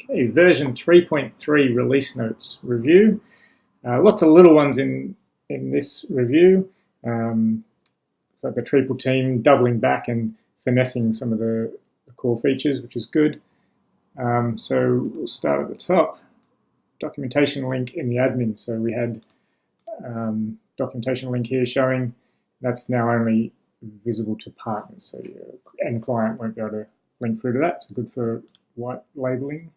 Okay, version 3.3 release notes review. Lots of little ones in this review. So the Treepl team doubling back and finessing some of the core features, which is good. So we'll start at the top. Documentation link in the admin. So we had documentation link here showing that's now only visible to partners. So your end client won't be able to link through to that. So good for white labeling.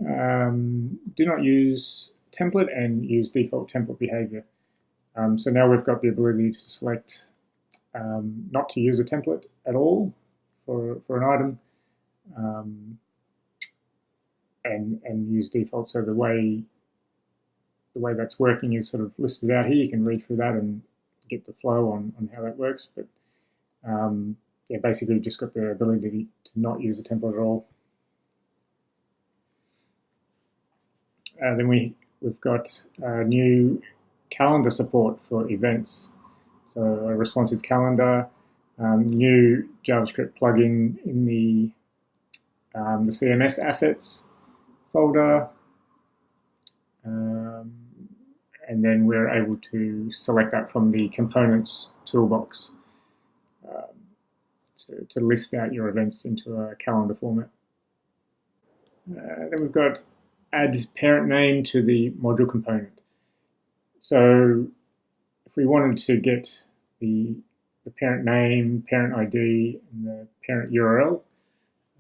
Do not use template and use default template behavior. So now we've got the ability to select not to use a template at all for an item and use default. So the way that's working is sort of listed out here. You can read through that and get the flow on how that works. But yeah, basically we've just got the ability to not use a template at all. Then we've got new calendar support for events. So a responsive calendar, new JavaScript plugin in the CMS assets folder, and then we're able to select that from the components toolbox to list out your events into a calendar format. Then we've got add parent name to the module component. So if we wanted to get the parent name, parent ID, and the parent URL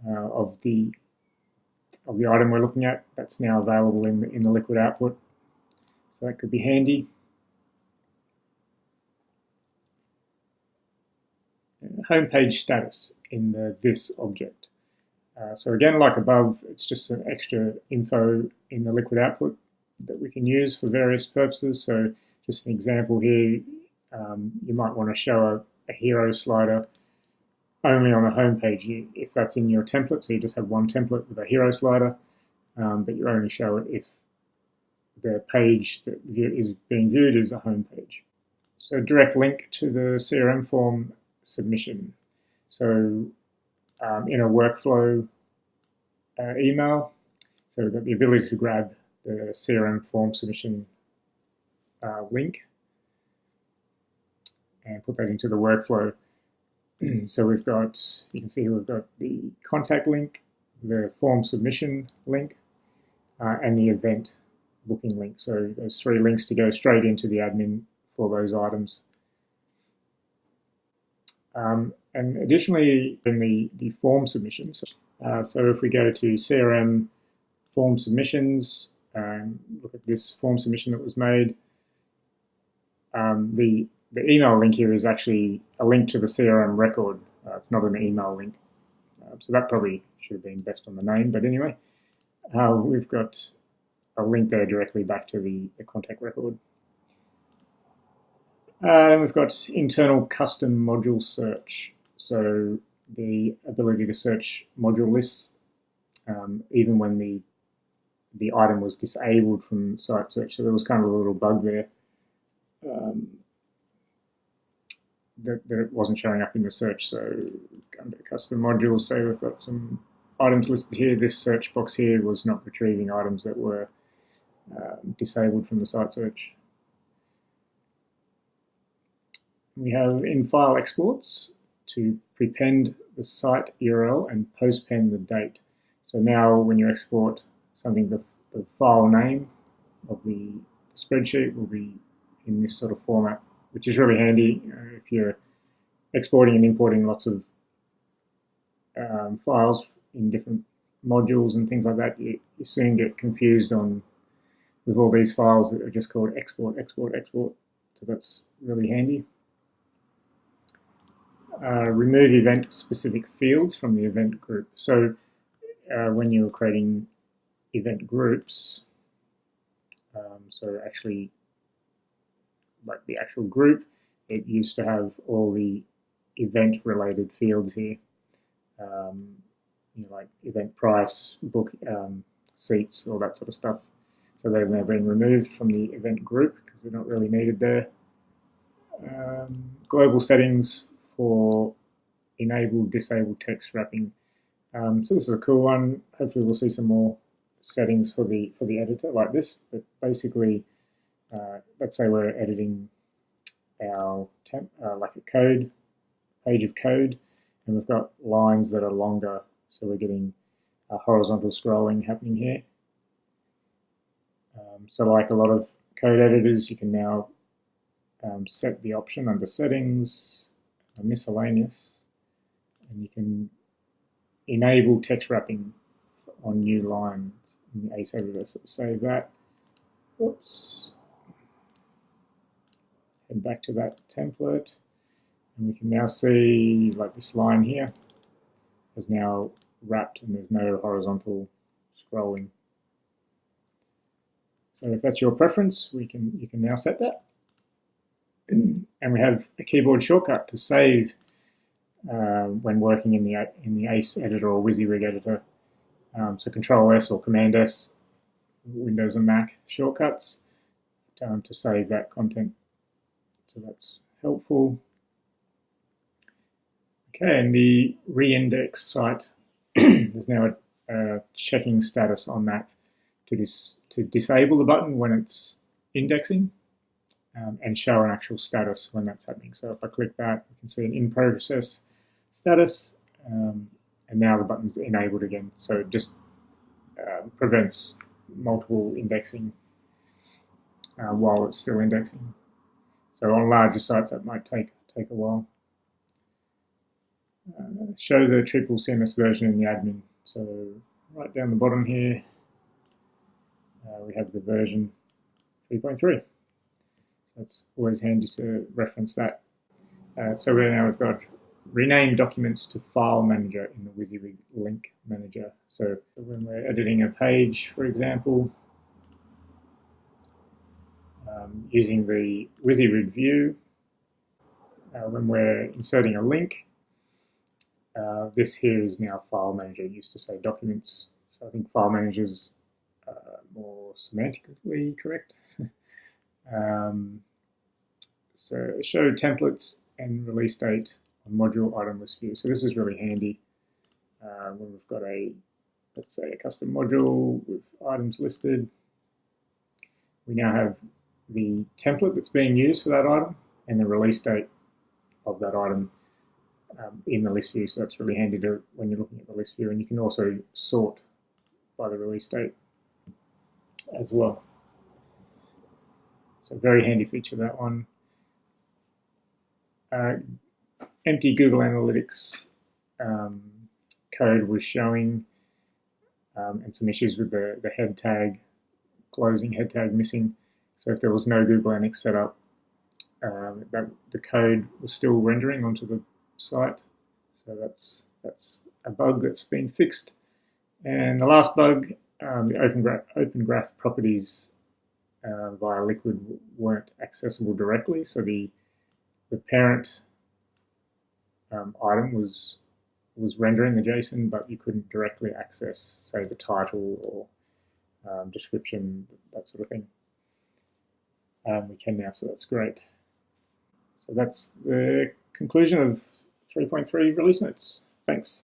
of the item we're looking at, that's now available in the liquid output. So that could be handy. Homepage status in the this object. So again, like above, it's just some extra info in the liquid output that we can use for various purposes. So just an example here, you might want to show a hero slider only on the home page if that's in your template. So you just have one template with a hero slider, but you only show it if the page that is being viewed is a home page. So direct link to the CRM form submission. So in a workflow email, so we've got the ability to grab the CRM form submission link and put that into the workflow. So we've got, you can see here we've got the contact link, the form submission link, and the event booking link. So those three links to go straight into the admin for those items. And additionally, in the form submissions, so if we go to CRM form submissions, look at this form submission that was made, the email link here is actually a link to the CRM record. It's not an email link. So that probably should have been best on the name, but anyway, we've got a link there directly back to the contact record. And we've got internal custom module search. So the ability to search module lists even when the item was disabled from site search. So there was kind of a little bug there that it wasn't showing up in the search. So under custom modules, say we've got some items listed here. This search box here was not retrieving items that were disabled from the site search. We have in-file exports to prepend the site URL and postpend the date. So now when you export something, the file name of the spreadsheet will be in this sort of format, which is really handy if you're exporting and importing lots of files in different modules and things like that. You soon get confused with all these files that are just called export, export, export. So that's really handy. Remove event-specific fields from the event group. So when you're creating event groups, so actually like the actual group, it used to have all the event-related fields here, like event price, book, seats, all that sort of stuff. So they've now been removed from the event group because they're not really needed there. Global settings for enable, disable text wrapping. So this is a cool one. Hopefully we'll see some more settings for the editor like this, but basically, let's say we're editing our like a page of code, and we've got lines that are longer, so we're getting horizontal scrolling happening here. So like a lot of code editors, you can now set the option under settings, miscellaneous, and you can enable text wrapping on new lines in the ACE editor. So save that. Oops. Head back to that template, and we can now see like this line here is now wrapped and there's no horizontal scrolling. So if that's your preference, you can now set that. And we have a keyboard shortcut to save when working in the ACE editor or WYSIWYG editor. So Control S or Command S, Windows and Mac shortcuts to save that content. So that's helpful. Okay, and the reindex site, there's now a checking status on that to disable the button when it's indexing and show an actual status when that's happening. So if I click that, you can see an in-process status, and now the button's enabled again. So it just prevents multiple indexing while it's still indexing. So on larger sites, that might take a while. Show the Treepl CMS version in the admin. So right down the bottom here, we have the version 3.3. That's always handy to reference that. So we've got rename documents to file manager in the WYSIWYG link manager. So when we're editing a page, for example, using the WYSIWYG view, when we're inserting a link, this here is now file manager. It used to say documents, so I think file manager is more semantically correct. So show templates and release date on module item list view. So this is really handy when we've got let's say a custom module with items listed. We now have the template that's being used for that item and the release date of that item in the list view. So that's really handy when you're looking at the list view, and you can also sort by the release date as well. So very handy feature, that one. Empty Google Analytics code was showing, and some issues with the head tag, closing head tag missing. So if there was no Google Analytics set up, the code was still rendering onto the site. So that's a bug that's been fixed. And the last bug, the Open Graph properties via Liquid weren't accessible directly. So the parent item was rendering the JSON, but you couldn't directly access, say, the title or description, that sort of thing. We can now, so that's great. So that's the conclusion of 3.3 release notes. Thanks.